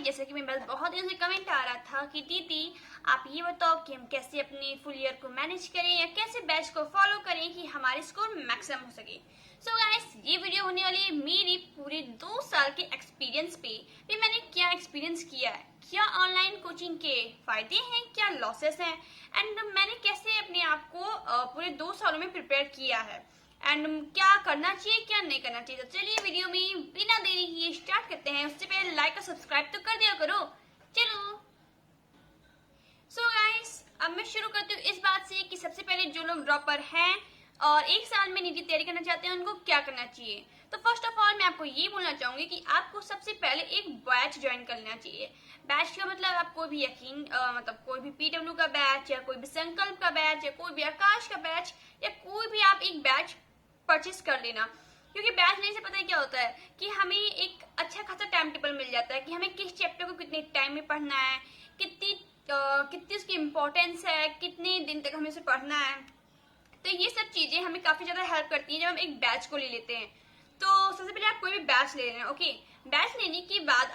जैसे कि मेरे पास बहुत दिनों से कमेंट आ रहा था कि दीदी आप ये बताओ कि हम कैसे अपने फुल ईयर को मैनेज करें या कैसे बैच को फॉलो करें कि हमारे स्कोर मैक्सिमम हो सके। सो गाइस, ये वीडियो होने वाली है मेरी पूरे 2 साल के एक्सपीरियंस पे भी मैंने क्या एक्सपीरियंस किया है, क्या ऑनलाइन कोचिंग के फायदे हैं, क्या लॉसेस हैं, एंड मैंने कैसे अपने आप को पूरे 2 सालों में प्रिपेयर किया है एंड क्या करना चाहिए क्या नहीं करना चाहिए। तो चलिए वीडियो में बिना देरी किए स्टार्ट करते हैं। उससे पहले लाइक और सब्सक्राइब तो कर दिया करो। चलो सो गाइस, अब मैं शुरू करती हूँ इस बात से कि सबसे पहले जो लोग ड्रॉपर हैं और 1 साल में नीट की तैयारी करना चाहते हैं उनको क्या करना चाहिए। तो फर्स्ट ऑफ ऑल मैं आपको ये बोलना चाहूंगी कि आपको सबसे पहले एक बैच ज्वाइन कर लेना चाहिए। बैच का मतलब आप कोई भी मतलब कोई भी पीडब्ल्यू का बैच या कोई भी संकल्प का बैच या कोई भी आकाश का बैच या कोई भी आप एक बैच परचेस कर लेना। क्योंकि बैच लेने से पता है क्या होता है कि हमें एक अच्छा खासा टाइम टेबल मिल जाता है कि हमें किस चैप्टर को कितने टाइम में पढ़ना है, कितनी उसकी इम्पोर्टेंस है, कितने दिन तक हमें उसे पढ़ना है। तो ये सब चीजें हमें काफी ज्यादा हेल्प करती हैं जब हम एक बैच को ले लेते हैं। तो सबसे पहले आप कोई भी बैच ले लेना। ओके, बैच लेने के बाद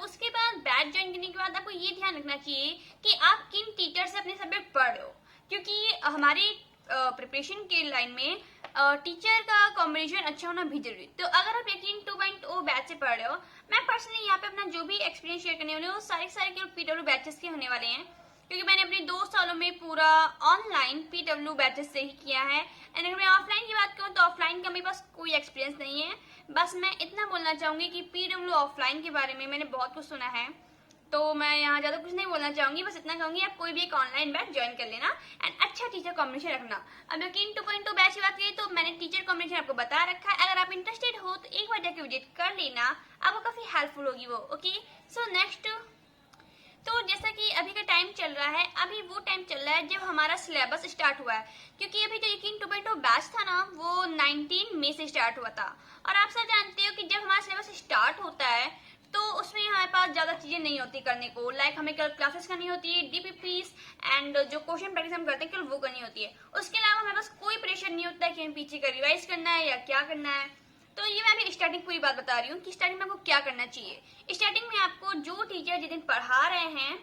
उसके बाद बैच ज्वाइन करने के बाद आपको ये ध्यान रखना चाहिए कि आप किन टीचर से अपने सब्जेक्ट पढ़ रहे हो। क्योंकि हमारे प्रिपरेशन के लाइन में टीचर का कॉम्बिनेशन अच्छा होना भी जरूरी। तो अगर आप यकीन 2.0 बैच से पढ़ रहे हो, मैं पर्सनली यहाँ पे अपना जो भी एक्सपीरियंस शेयर करने वाले वो सारे के पीडब्ल्यू बैचेस के होने वाले हैं। क्योंकि मैंने अपने 2 सालों में पूरा ऑनलाइन पीडब्ल्यू बैचेस से ही किया है। एंड अगर मैं ऑफलाइन की बात करूँ तो ऑफलाइन का मेरे पास कोई एक्सपीरियंस नहीं है। बस मैं इतना बोलना चाहूंगी कि पीडब्ल्यू ऑफलाइन के बारे में मैंने बहुत कुछ सुना है, तो मैं यहाँ ज्यादा कुछ नहीं बोलना चाहूंगी। बस इतना कहूंगी आप कोई भी एक ऑनलाइन बैच ज्वाइन कर लेना एंड अच्छा टीचर कॉम्बिनेशन रखना। अब यकीन 2.2 बैच की बात करें तो मैंने टीचर कॉम्बिनेशन आपको बता रखा है। अगर आप इंटरेस्टेड हो तो एक बार जाके विजिट कर लेना, आपको काफी हेल्पफुल होगी वो। ओके, सो नेक्स्ट, तो जैसा कि अभी का टाइम चल रहा है, अभी वो टाइम चल रहा है जब हमारा सिलेबस स्टार्ट हुआ है। क्योंकि अभी जो यकीन 2.0 बैच था ना वो 19 मई से स्टार्ट हुआ था। और आप सब जानते हो कि जब हमारा सिलेबस स्टार्ट होता है तो उसमें हमारे पास ज्यादा चीजें नहीं होती करने को। लाइक हमें केवल क्लासेस करनी होती है, डीपीपीस एंड जो क्वेश्चन प्रैक्टिस हम करते हैं केवल वो करनी होती है। उसके अलावा हमारे पास कोई प्रेशर नहीं होता है कि हमें पीछे का रिवाइज करना है या क्या करना है। तो ये मैं अभी स्टार्टिंग पूरी बात बता रही हूँ कि स्टार्टिंग में आपको क्या करना चाहिए। स्टार्टिंग में आपको जो टीचर जिस दिन पढ़ा रहे हैं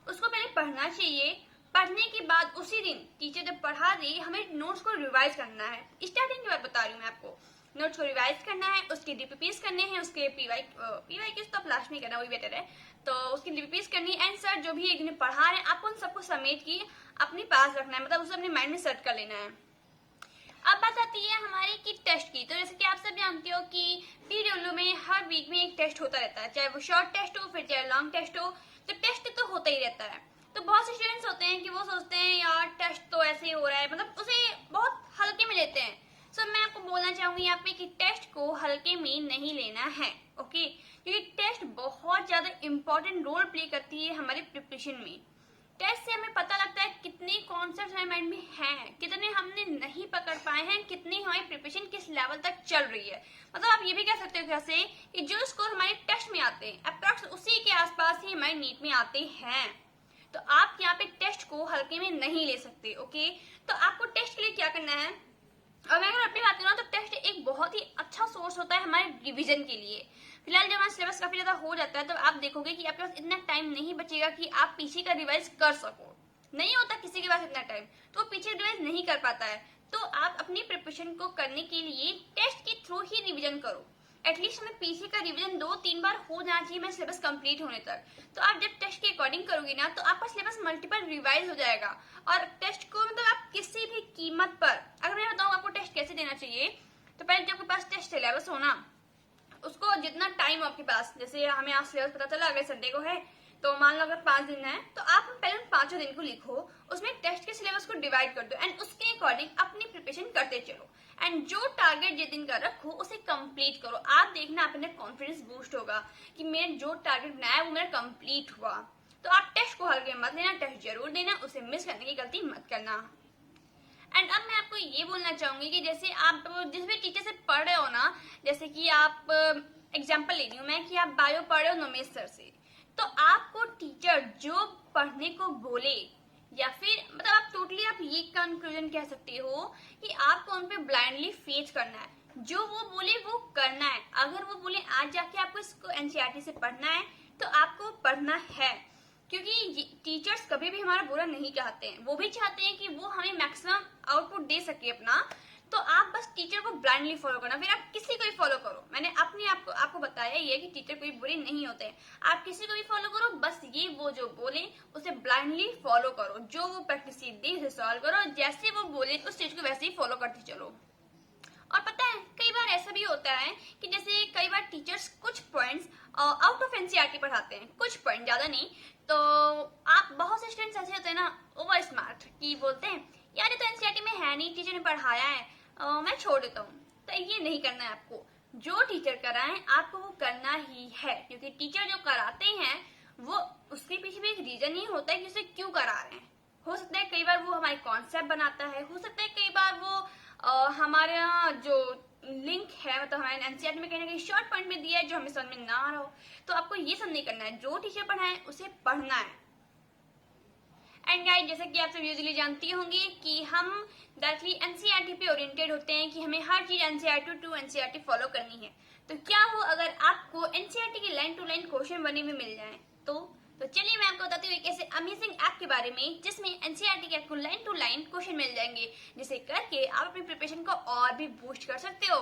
उसको पहले पढ़ना चाहिए। पढ़ने के बाद उसी दिन टीचर जब पढ़ा दे हमें नोट्स को रिवाइज करना है। स्टार्टिंग की बात बता रही हूँ मैं आपको। नोट्स को रिवाइज करना है, उसके डीपीपीस करने हैं, उसके पीवाई तो आप लास्ट में करना वही बेटर है। तो उसकी डीपीपीस करनी एंड सर जो भी एक दिन पढ़ा रहे हैं आपको उन सबको समेट के अपने पास रखना है, मतलब उसे अपने माइंड में सेट कर लेना है। अब बात आती है हमारी की टेस्ट की। तो जैसे कि आप सब जानते हो कि पीडब्ल्यू में हर वीक में एक टेस्ट होता रहता है, चाहे वो शॉर्ट टेस्ट हो फिर चाहे लॉन्ग टेस्ट हो। तो टेस्ट तो होता ही रहता है। तो बहुत से स्टूडेंट्स होते हैं कि वो सोचते हैं यार टेस्ट तो ऐसे ही हो रहा है, मतलब उसे बहुत हल्के में लेते हैं। सो मैं आपको बोलना चाहूंगी यहाँ पे कि टेस्ट को हल्के में नहीं लेना है। ओके, क्योंकि टेस्ट बहुत ज्यादा इंपॉर्टेंट रोल प्ले करती है हमारे प्रिपरेशन में। टेस्ट से हमें पता लगता है कितने कॉन्सेप्ट हमारे माइंड में हैं, कितने हमने नहीं पकड़ पाए हैं, कितनी हमारी प्रिपरेशन किस लेवल तक चल रही है। मतलब आप ये भी कह सकते हो कैसे कि जो स्कोर हमारे टेस्ट में आते हैं अप्रॉक्स उसी के आसपास ही हमारे नीट में आते हैं। तो आप यहाँ पे टेस्ट को हल्के में नहीं ले सकते। ओके, तो आपको टेस्ट के लिए क्या करना है। और मैं अगर अपनी बात करूँ तो टेस्ट एक बहुत ही अच्छा सोर्स होता है हमारे रिवीजन के लिए। फिलहाल जब हमारा सिलेबस काफी ज्यादा हो जाता है तो आप देखोगे कि आपके पास इतना टाइम नहीं बचेगा कि आप पीछे का रिवाइज कर सको। नहीं होता किसी के पास इतना टाइम, तो वो पीछे रिवाइज नहीं कर पाता है। तो आप अपनी प्रिपरेशन को करने के लिए टेस्ट के थ्रू ही रिविजन करो। एटलीस्ट हमें पीछे का रिवीजन 2-3 बार हो जाना चाहिए मेरा सिलेबस कंप्लीट होने तक। तो आप जब टेस्ट के अकॉर्डिंग करोगे ना तो आपका सिलेबस मल्टीपल रिवाइज हो जाएगा। और टेस्ट को मतलब आप किसी भी कीमत पर, अगर मैं बताऊँ आपको टेस्ट कैसे देना चाहिए, तो पहले जब आपके पास टेस्ट सिलेबस हो ना उसको जितना टाइम हो आपके पास, जैसे हमें आज सिलेबस पता चला अगले संडे को है तो मान लो अगर 5 दिन है तो आप पहले उन 5 दिन को लिखो, उसमें टेस्ट के सिलेबस को डिवाइड कर दो एंड उसके अकॉर्डिंग अपनी प्रिपरेशन करते चलो। एंड जो टारगेट जिस दिन का रखो उसे कंप्लीट करो। आप देखना अपने कॉन्फिडेंस बूस्ट होगा कि मैं जो टारगेट बनाया वो मेरा कंप्लीट हुआ। तो आप टेस्ट को हल्के मत लेना, टेस्ट जरूर देना, उसे मिस करने की गलती मत करना। एंड अब मैं आपको ये बोलना चाहूंगी कि जैसे आप जिस भी टीचर से पढ़ रहे हो ना, जैसे कि आप एग्जाम्पल ले रही हूँ मैं कि आप बायो पढ़ रहे हो नोमेश सर से, तो आपको टीचर जो पढ़ने को बोले या फिर मतलब आप टोटली आप ये कंक्लूजन कह सकते हो कि आपको उन पे ब्लाइंडली फेथ करना है। जो वो बोले वो करना है। अगर वो बोले आज जाके आपको इसको एनसीईआरटी से पढ़ना है तो आपको पढ़ना है, क्योंकि टीचर्स कभी भी हमारा बुरा नहीं चाहते हैं, वो भी चाहते हैं कि वो हमें मैक्सिमम आउटपुट दे सके अपना। तो आप बस टीचर को ब्लाइंडली फॉलो करना, फिर आप किसी को भी फॉलो करो। मैंने अपने आपको बताया ये कि टीचर कोई बुरे नहीं होते, आप किसी को भी फॉलो करो, बस ये वो जो बोले उसे ब्लाइंडली फॉलो करो, जो वो प्रैक्टिस दे उसे सॉल्व करो, जैसे वो बोले उस चीज को वैसे ही फॉलो करते चलो। और पता है कई बार ऐसा भी होता है कि जैसे कई बार टीचर्स कुछ पॉइंट्स आउट ऑफ एनसीईआरटी पढ़ाते हैं, कुछ पॉइंट, ज्यादा नहीं। तो आप बहुत से स्टूडेंट्स ऐसे होते हैं ना ओवर स्मार्ट कि बोलते हैं यार ये तो एनसीईआरटी में है नहीं, टीचर ने पढ़ाया है, मैं छोड़ देता हूँ। तो ये नहीं करना है आपको, जो टीचर कराएं आपको वो करना ही है, क्योंकि टीचर जो कराते हैं वो उसके पीछे भी एक रीजन ही होता है कि उसे क्यों करा रहे हैं। हो सकता है कई बार वो हमारे कॉन्सेप्ट बनाता है, हो सकता है कई बार वो हमारा जो लिंक है, मतलब हमारे एनसीईआरटी में कहीं ना कहीं शॉर्ट पॉइंट में दिया है जो हमें समझ में ना आ रहा हो। तो आपको ये सब नहीं करना है, जो टीचर पढ़ाए उसे पढ़ना है। एंड गाइस, जैसे कि आप सब यूजुअली जानती होंगी कि हम डायरेक्टली एनसीईआरटी पे ओरिएंटेड होते हैं कि हमें हर चीज एनसीईआरटी टू एनसीईआरटी फॉलो करनी है। तो क्या हो अगर आपको एनसीईआरटी के लाइन टू लाइन क्वेश्चन बने हुए मिल जाए तो चलिए मैं आपको बताती हूँ एक ऐसे अमेजिंग ऐप के बारे में जिसमें एनसीईआरटी के आपको लाइन टू लाइन क्वेश्चन मिल जाएंगे, जिसे करके आप अपनी प्रिपरेशन को और भी बूस्ट कर सकते हो।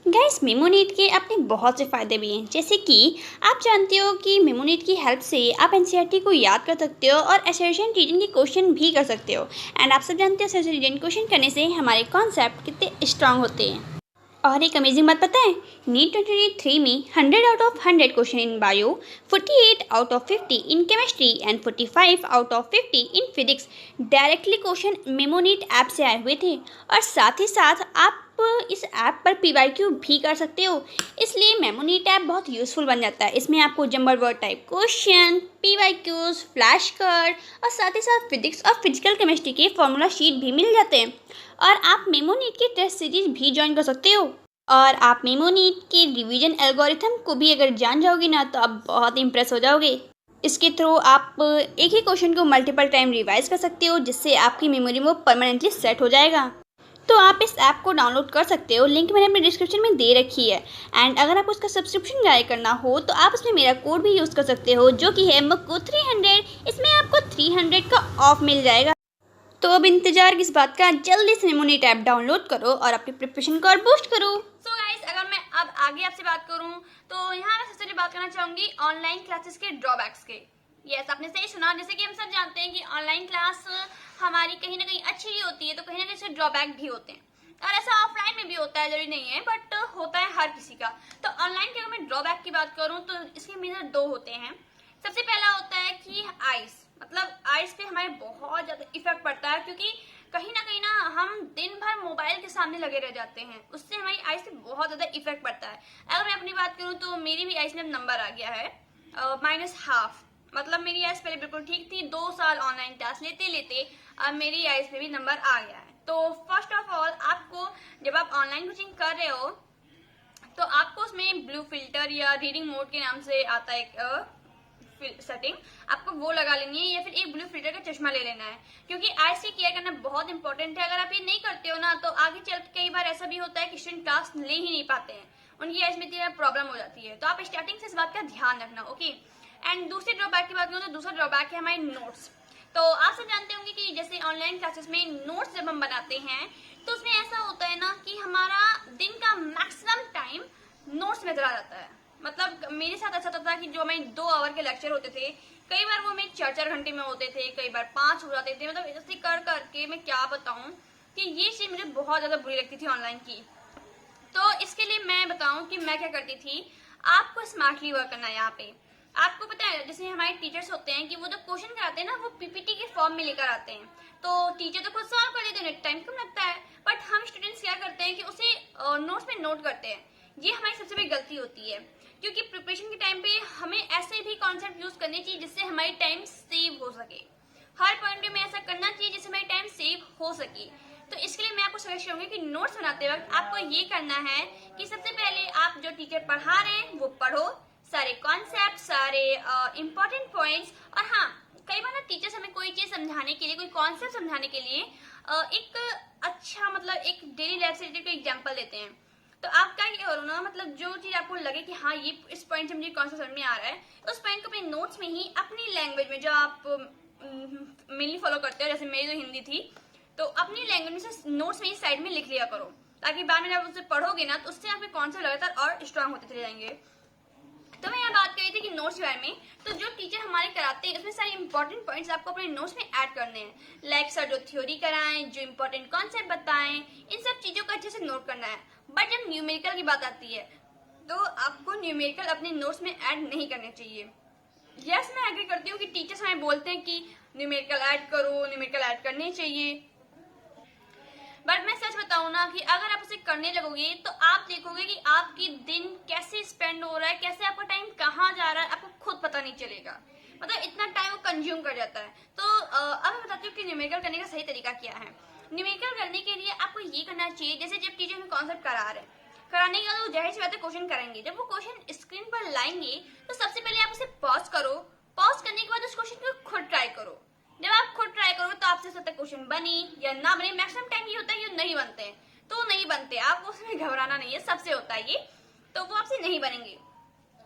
गैस, मेमोनीट के अपने बहुत से फ़ायदे भी हैं, जैसे कि आप जानते हो कि मेमोनीट की हेल्प से आप एनसीईआरटी को याद कर सकते हो और असर्शन रीजन के क्वेश्चन भी कर सकते हो। एंड आप सब जानते हो असर्शन रीजन क्वेश्चन करने से हमारे कॉन्सेप्ट कितने स्ट्रांग होते हैं। और एक अमेजिंग बात पता है, नीट 2023 में 100 out of 100 question in bio, 48 out of 50 in chemistry and 45 out of 50 in physics directly question Memonit app से आए हुए थे। और साथ ही साथ आप इस ऐप पर पीवाईक्यू भी कर सकते हो, इसलिए मेमोनीट ऐप बहुत यूज़फुल बन जाता है। इसमें आपको jumble word type question, PYQs, flash card और साथ ही साथ फिजिक्स और फिजिकल केमिस्ट्री के फॉर्मूला शीट भी मिल जाते हैं। और आप मेमोनीट की टेस्ट सीरीज भी ज्वाइन कर सकते हो। और आप मेमोनीट के रिवीजन एल्गोरिथम को भी अगर जान जाओगे ना तो आप बहुत इम्प्रेस हो जाओगे। इसके थ्रू आप एक ही क्वेश्चन को मल्टीपल टाइम रिवाइज कर सकते हो, जिससे आपकी मेमोरी में परमानेंटली सेट हो जाएगा। तो आप इस ऐप को डाउनलोड कर सकते हो, लिंक मैंने अपने डिस्क्रिप्शन में दे रखी है। एंड अगर आपको उसका सब्सक्रिप्शन बाय करना हो तो आप उसमें मेरा कोड भी यूज़ कर सकते हो, जो कि है मुक्कू 300। इसमें आपको 300 का ऑफ मिल जाएगा। तो अब इंतजार किस बात का, जल्दी से मेमोनीट ऐप डाउनलोड करो और अपनी प्रिपरेशन को और बूस्ट करो। सो गाइस, अगर मैं अब आगे आपसे बात करूं तो यहाँ मैं सबसे पहले बात करना चाहूंगी ऑनलाइन क्लासेस के ड्रॉबैक्स के। यस, आपने सही सुना। जैसे कि हम सब जानते हैं कि ऑनलाइन क्लास हमारी कहीं ना कहीं अच्छी ही होती है, तो कहीं ना कहीं इसके ड्रॉबैक भी होते हैं। और ऐसा ऑफलाइन में भी होता है, जरूरी नहीं है, बट होता है हर किसी का। तो ऑनलाइन के अगर मैं ड्रॉबैक की बात करूँ तो इसके मेजर दो होते हैं। सबसे पहला होता है कि आइस, मतलब आइस पे हमारे बहुत ज्यादा इफेक्ट पड़ता है, क्योंकि कहीं ना हम दिन भर मोबाइल के सामने लगे रह जाते हैं, उससे हमारी आइस पे बहुत ज्यादा इफेक्ट पड़ता है। अगर मैं अपनी बात करूं तो मेरी भी आइस में नंबर आ गया है -1/2। मतलब मेरी आइस पहले बिल्कुल ठीक थी, 2 साल ऑनलाइन क्लास लेते लेते अब मेरी आइस पे भी नंबर आ गया है। तो फर्स्ट ऑफ ऑल, आपको जब आप ऑनलाइन कोचिंग कर रहे हो तो आपको उसमें ब्लू फिल्टर या रीडिंग मोड के नाम से आता है एक सेटिंग, आपको वो लगा लेनी है, या फिर एक ब्लू फिल्टर का चश्मा ले लेना है, क्योंकि आइस की केयर करना बहुत इंपॉर्टेंट है। अगर आप ये नहीं करते हो ना तो आगे चल के कई बार ऐसा भी होता है कि स्टूडेंट क्लास ले ही नहीं पाते हैं, उनकी आइस में इतनी प्रॉब्लम हो जाती है। तो आप स्टार्टिंग से इस बात का ध्यान रखना, ओके। एंड दूसरे ड्रॉबैक की बात करूँ तो दूसरा ड्रॉबैक है हमारे नोट्स। तो आप सब जानते होंगे कि जैसे ऑनलाइन क्लासेस में नोट्स जब हम बनाते हैं तो उसमें ऐसा होता है ना कि हमारा दिन का मैक्सिमम टाइम नोट्स में चला जाता है। मतलब मेरे साथ ऐसा होता था कि जो हमें 2 आवर के लेक्चर होते थे, कई बार वो हमें 4-4 घंटे में होते थे, कई बार 5 हो जाते थे। मतलब ऐसे कर करके मैं क्या बताऊं कि ये चीज मुझे बहुत ज्यादा बुरी लगती थी ऑनलाइन की। तो इसके लिए मैं बताऊं कि मैं क्या करती थी, आपको स्मार्टली वर्क करना है। यहाँ पे आपको पता है, जैसे हमारे टीचर्स होते हैं कि वो जो क्वेश्चन कराते हैं ना वो पीपीटी के फॉर्म में लेकर आते हैं, तो टीचर तो खुद सॉल्व कर लेते हैं, टाइम कम लगता है। बट हम स्टूडेंट्स क्या करते हैं कि उसे नोट्स में नोट करते हैं। ये हमारी सबसे बड़ी गलती होती है, क्योंकि प्रिपरेशन के टाइम पे हमें ऐसे भी कॉन्सेप्ट यूज करने चाहिए जिससे हमारी टाइम सेव हो सके। हर पॉइंट में ऐसा करना चाहिए जिससे हमारी टाइम सेव हो सके। तो इसके लिए मैं आपको सजेस्ट करूंगी कि नोट्स बनाते वक्त आपको ये करना है कि सबसे पहले आप जो टीचर पढ़ा रहे हैं वो पढ़ो, सारे कॉन्सेप्ट, सारे इंपॉर्टेंट पॉइंट्स। और हाँ, कई बार ना टीचर्स हमें कोई चीज समझाने के लिए, कोई कॉन्सेप्ट समझाने के लिए एक अच्छा मतलब एक डेली लाइफ से रिलेटेड एग्जाम्पल देते हैं। तो आप क्या करो ना, मतलब जो चीज आपको लगे कि हाँ ये इस पॉइंट से मुझे कौन सा समझ में आ रहा है, उस पॉइंट को अपने नोट्स में ही अपनी लैंग्वेज में जो आप मेनली फॉलो करते हो, जैसे मेरी जो हिंदी थी, तो अपनी लैंग्वेज में से नोट्स में ही साइड में लिख लिया करो, ताकि बाद में जब उसे पढ़ोगे ना तो उससे आपके कॉन्सेप्ट लगातार और स्ट्रांग होते चले जाएंगे। तो मैं यहाँ बात कर रही थी कि नोट्स के बारे में। तो जो टीचर हमारे कराते हैं उसमें सारे इंपॉर्टेंट पॉइंट्स आपको अपने नोट्स में ऐड करने हैं। लाइक सर जो थ्योरी कराएं, जो इंपॉर्टेंट कॉन्सेप्ट बताएं, इन सब चीजों को अच्छे से नोट करना है। बट जब न्यूमेरिकल की बात आती है तो आपको न्यूमेरिकल अपने नोट्स में ऐड नहीं करने चाहिए। यस, मैं एग्री करती हूँ कि टीचर्स हमें बोलते हैं कि न्यूमेरिकल ऐड करो, न्यूमेरिकल ऐड करने चाहिए, बट मैं सच बताऊं ना कि अगर आप उसे करने लगोगे तो आप देखोगे कि आपकी दिन कैसे स्पेंड हो रहा है, कैसे आपका टाइम कहाँ जा रहा है, आपको खुद पता नहीं चलेगा। मतलब इतना टाइम वो कंज्यूम कर जाता है। तो अब मैं बताती हूँ कि न्यूमेरिकल करने का सही तरीका क्या है। न्यूमेरिकल करने के लिए आपको ये करना चाहिए, जैसे जब टीचर हमें कॉन्सेप्ट करा रहे हैं, कराने के बाद वो जाहिर सी बात है क्वेश्चन करेंगे। जब वो क्वेश्चन स्क्रीन पर लाएंगे तो सबसे पहले आप उसे पॉज करो। पॉज करने के बाद उस क्वेश्चन को खुद ट्राई करो। जब आप खुद ट्राई करोगे तो आपसे सकता क्वेश्चन बनी या ना बने। मैक्सिमम टाइम ये होता है कि नहीं बनते हैं, तो नहीं बनते, आपको उसमें घबराना नहीं है, सबसे होता है ये। तो वो आपसे नहीं बनेंगे।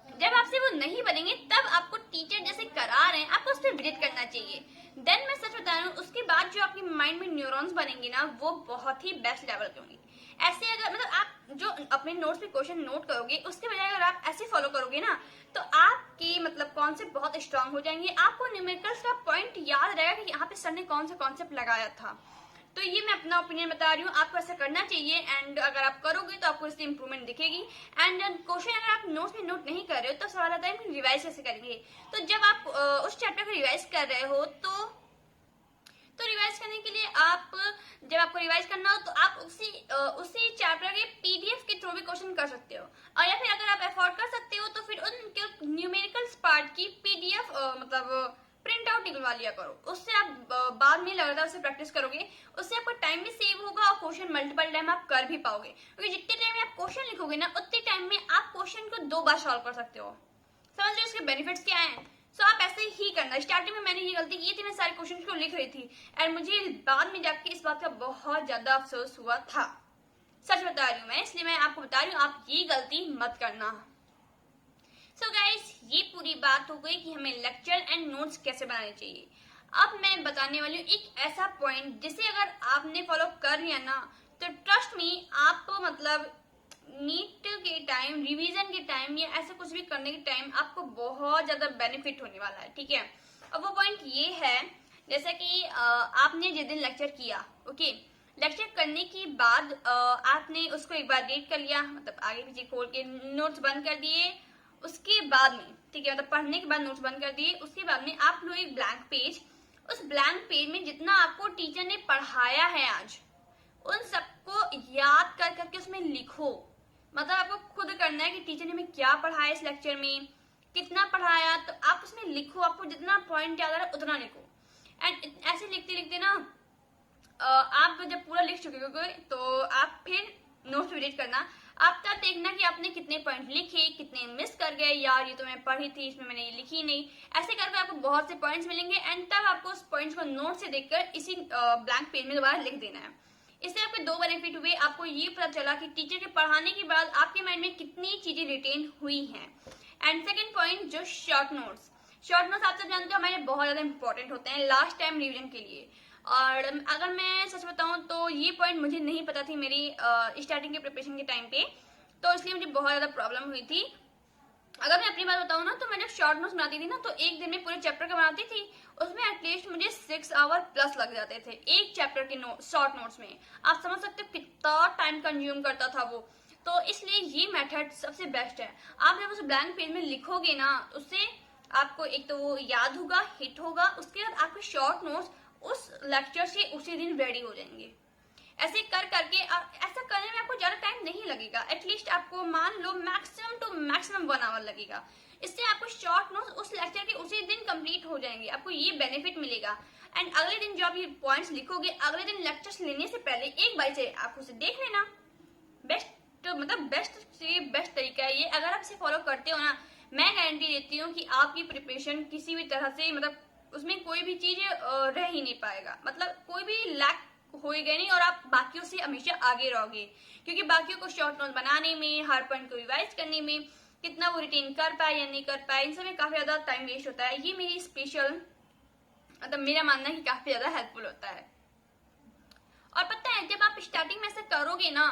जब आपसे वो नहीं बनेंगे तब आपको टीचर जैसे करा रहे हैं आपको उस पर विजिट करना चाहिए। देन मैं सच बता रहा हूँ, उसके बाद जो आपकी माइंड में न्यूरॉन्स बनेंगे ना, वो बहुत ही बेस्ट लेवल के होंगे। ऐसे अगर मतलब आप जो अपने नोट्स पे क्वेश्चन नोट करोगे, उसके बजाय अगर आप ऐसे फॉलो करोगे ना, तो आपके मतलब कॉन्सेप्ट बहुत स्ट्रांग हो जाएंगे। आपको न्यूमेरिकल्स का पॉइंट याद रहेगा कि यहाँ पे सर ने कौन सा कॉन्सेप्ट लगाया था। तो ये मैं अपना ओपिनियन बता रही हूँ, आपको ऐसा करना चाहिए। एंड अगर आप करोगे तो आपको इससे इंप्रूवमेंट दिखेगी। एंड क्वेश्चन अगर आप नोट्स में नोट नहीं कर रहे हो तो सवाल आता है कि रिवाइज कैसे करेंगे। तो जब आप उस चैप्टर को रिवाइज कर रहे हो तो रिवाइज करने के लिए आप जब आपको रिवाइज करना हो तो आप उसी चैप्टर के पीडीएफ के थ्रू भी क्वेश्चन कर सकते हो। और या फिर अगर आप अफोर्ड कर सकते हो तो फिर उन न्यूमेरिकल्स पार्ट की पीडीएफ मतलब प्रिंट आउट निकलवा लिया करो। उससे आप बाद में लगातार उसे प्रैक्टिस करोगे, उससे आपका टाइम भी सेव होगा और क्वेश्चन मल्टीपल टाइम आप कर भी पाओगे। क्योंकि जितने टाइम में आप क्वेश्चन लिखोगे ना, उतने टाइम में आप क्वेश्चन को 2 बार सॉल्व कर सकते हो। समझ रहे हो इसके बेनिफिट्स क्या हैं? सो आप ऐसे ही करना। स्टार्टिंग में मैंने ये गलती की थी, मैं सारे क्वेश्चन को लिख रही थी एंड मुझे बाद में जाके इस बात का बहुत ज्यादा अफसोस हुआ था। सच बता रही हूँ मैं, इसलिए मैं आपको बता रही हूँ आप ये गलती मत करना। सो गाइस, ये पूरी बात हो गई कि हमें लेक्चर एंड नोट्स कैसे बनाने चाहिए। अब मैं बताने वाली हूँ एक ऐसा पॉइंट जिसे अगर आपने फॉलो कर लिया ना, तो ट्रस्ट मी, आपको मतलब नीट के टाइम, रिवीजन के टाइम या ऐसा कुछ भी करने के टाइम आपको बहुत ज्यादा बेनिफिट होने वाला है। ठीक है, अब वो पॉइंट ये है, जैसा कि आपने जिस दिन लेक्चर किया, ओके, लेक्चर करने के बाद आपने उसको एक बार रीड कर लिया, मतलब आगे पीछे खोल के नोट्स बंद कर दिए। उसके बाद में, ठीक है, मतलब पढ़ने के बाद नोट्स बंद कर दिए। उसके बाद में आप लो एक ब्लैंक पेज। उस ब्लैंक पेज में जितना आपको टीचर ने पढ़ाया है आज, उन सबको याद कर करके उसमें लिखो। मतलब आपको खुद करना है कि टीचर ने हमें क्या पढ़ाया इस लेक्चर में, कितना पढ़ाया, तो आप उसमें लिखो। आपको जितना पॉइंट याद आ रहा है उतना लिखो। एंड ऐसे लिखते लिखते ना आप जब पूरा लिख चुके होगे तो आप फिर नोट्स रीड करना। आप तब देखना कि आपने कितने पॉइंट लिखे, कितने मिस कर गए, यार ये तो मैं पढ़ी थी, इसमें मैंने ये लिखी नहीं। ऐसे करके आपको बहुत से पॉइंट्स मिलेंगे एंड तब आपको उस पॉइंट्स को नोट से देखकर इसी ब्लैंक पेज में दोबारा लिख देना है। इससे आपके 2 बेनिफिट हुए। आपको ये पता चला कि टीचर के पढ़ाने के बाद आपके माइंड में कितनी चीजें रिटेन हुई हैं। एंड सेकेंड पॉइंट, जो शॉर्ट नोट्स आप सब जानते हो हमारे बहुत ज्यादा इंपॉर्टेंट होते हैं लास्ट टाइम रिविजन के लिए। और अगर मैं सच बताऊं तो ये पॉइंट मुझे नहीं पता थी मेरी स्टार्टिंग के प्रिपरेशन के टाइम पे, तो इसलिए मुझे बहुत ज्यादा प्रॉब्लम हुई थी। अगर मैं अपनी बात बताऊं ना, तो मैं जब शॉर्ट नोट्स बनाती थी ना, तो एक दिन में पूरे चैप्टर का बनाती थी, उसमें एटलीस्ट मुझे 6 आवर प्लस लग जाते थे एक चैप्टर के शॉर्ट नोट्स में। आप समझ सकते हो कितना टाइम कंज्यूम करता था वो। तो इसलिए ये मेथड सबसे बेस्ट है। आप जब उस ब्लैंक पेज में लिखोगे ना, उससे आपको एक तो वो याद होगा, हिट होगा, उसके बाद आपके शॉर्ट नोट्स उस लेक्चर से उसी दिन रेडी हो जाएंगे। ऐसे कर करके ऐसा करने में आपको ज्यादा टाइम नहीं लगेगा। एटलीस्ट आपको मान लो मैक्सिमम टू मैक्सिमम 1 आवर लगेगा। इससे आपको शॉर्ट नोट्स उस लेक्चर के उसी दिन कंप्लीट हो जाएंगे। आपको ये बेनिफिट मिलेगा। एंड अगले दिन जो आप ये पॉइंट्स लिखोगे, अगले दिन लेक्चर्स लेने से पहले एक बार से आप उसे देख लेना। बेस्ट से बेस्ट तरीका है ये। अगर आप इसे फॉलो करते हो ना, मैं गारंटी देती हूँ कि आपकी प्रिपरेशन किसी भी तरह से मतलब उसमें कोई भी चीज रह ही नहीं पाएगा। मतलब कोई भी लैक होएगा नहीं और आप बाकियों से हमेशा आगे रहोगे, क्योंकि बाकियों को शॉर्ट नोट बनाने में, हर पॉइंट को रिवाइज करने में, कितना वो रिटेन कर पाए या नहीं कर पाए, इन सब में काफी ज्यादा टाइम वेस्ट होता है। ये मेरी स्पेशल मतलब मेरा मानना है कि काफी ज्यादा हेल्पफुल होता है। और पता है जब आप स्टार्टिंग में ऐसा करोगे ना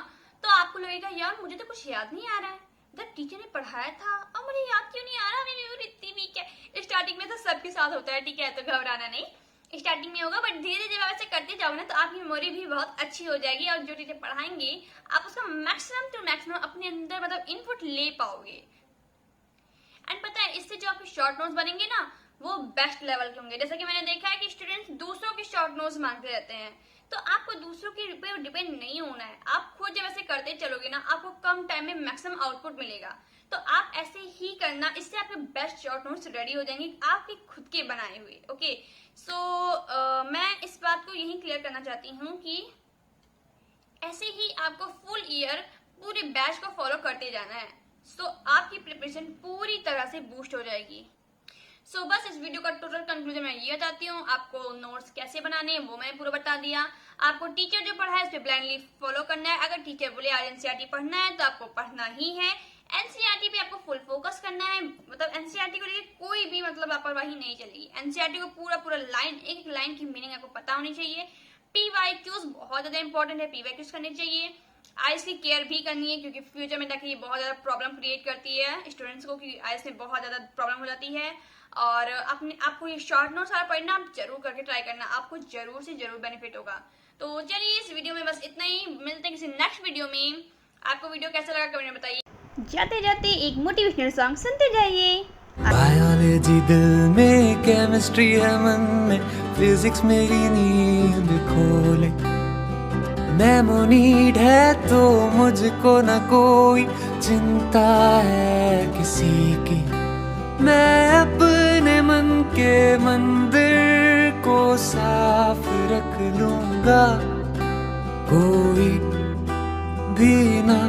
तो आपको लगेगा यार मुझे तो कुछ याद नहीं आ रहा है, जब टीचर ने पढ़ाया था अब मुझे याद क्यों नहीं आ रहा, मेरी मेमोरी इतनी वीक है। स्टार्टिंग में तो सबके साथ होता है, ठीक है, तो घबराना नहीं, स्टार्टिंग में होगा, बट धीरे धीरे जब आप ऐसे करते जाओगे ना तो आपकी मेमोरी भी बहुत अच्छी हो जाएगी और जो टीचर पढ़ाएंगे आप उसका मैक्सिमम टू मैक्सिमम अपने अंदर मतलब इनपुट ले पाओगे। एंड पता है इससे जो आपके शॉर्ट नोट्स बनेंगे ना वो बेस्ट लेवल के होंगे। जैसा कि मैंने देखा है कि स्टूडेंट्स दूसरों के शॉर्ट नोट्स मांगते रहते हैं, तो आपको दूसरों के ऊपर डिपेंड नहीं होना है। आप खुद जब ऐसे करते चलोगे ना आपको कम टाइम में मैक्सिमम आउटपुट मिलेगा, तो आप ऐसे ही करना, इससे आपके बेस्ट शॉर्ट नोट्स रेडी हो जाएंगे आपके खुद के बनाए हुए। ओके सो मैं इस बात को यही क्लियर करना चाहती हूँ कि ऐसे ही आपको फुल ईयर पूरे बैच को फॉलो करते जाना है, सो आपकी प्रिपरेशन पूरी तरह से बूस्ट हो जाएगी। सो बस इस वीडियो का टोटल कंक्लूजन मैं ये बताती हूँ, आपको नोट्स कैसे बनाने हैं वो मैं पूरा बता दिया। आपको टीचर जो पढ़ा है इस पे ब्लाइंडली फॉलो करना है। अगर टीचर बोले आज एनसीईआरटी पढ़ना है तो आपको पढ़ना ही है। एनसीईआरटी पे आपको फुल फोकस करना है, मतलब एनसीईआरटी को लेकर कोई भी मतलब लापरवाही नहीं चलेगी। एनसीईआरटी को पूरा लाइन, एक लाइन की मीनिंग आपको पता होनी चाहिए। पीवाईक्यूज बहुत ज्यादा इंपॉर्टेंट है, पीवाईक्यूज करने चाहिए। आइज की केयर भी करनी है क्योंकि फ्यूचर में जाके ये बहुत ज्यादा प्रॉब्लम क्रिएट करती है स्टूडेंट्स को, क्योंकि आइज में बहुत ज्यादा प्रॉब्लम हो जाती है। और आपको ये शॉर्ट नोट्स सारा पढ़ना आप जरूर करके ट्राई करना, आपको जरूर से जरूर बेनिफिट होगा। तो चलिए इस वीडियो में बस इतना ही, मिलते हैं किसी नेक्स्ट वीडियो में। आपको वीडियो कैसा लगा कमेंट में बताइए। जाते जाते एक मोटिवेशनल सॉन्ग सुनते जाइए। बायोलॉजी दिल में, केमिस्ट्री है मन में, फिजिक्स मेरी नींद खोले। मेमोनीड है तो मुझको न कोई चिंता है किसी की। मैं अपने मन के मंदिर को साफ रख लूंगा, कोई भी ना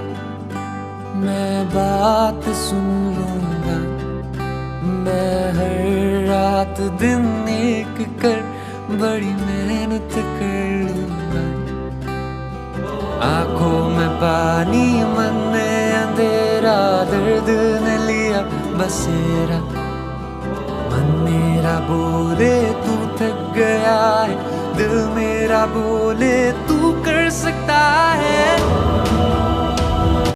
मैं बात सुन लूंगा। मैं हर रात दिन एक कर बड़ी मेहनत कर लूंगा। आंखों में पानी, मन में अंधेरा, दर्द ने लिया बसेरा। मन मेरा बोले तू थक गया है, दिल मेरा बोले तू कर सकता है।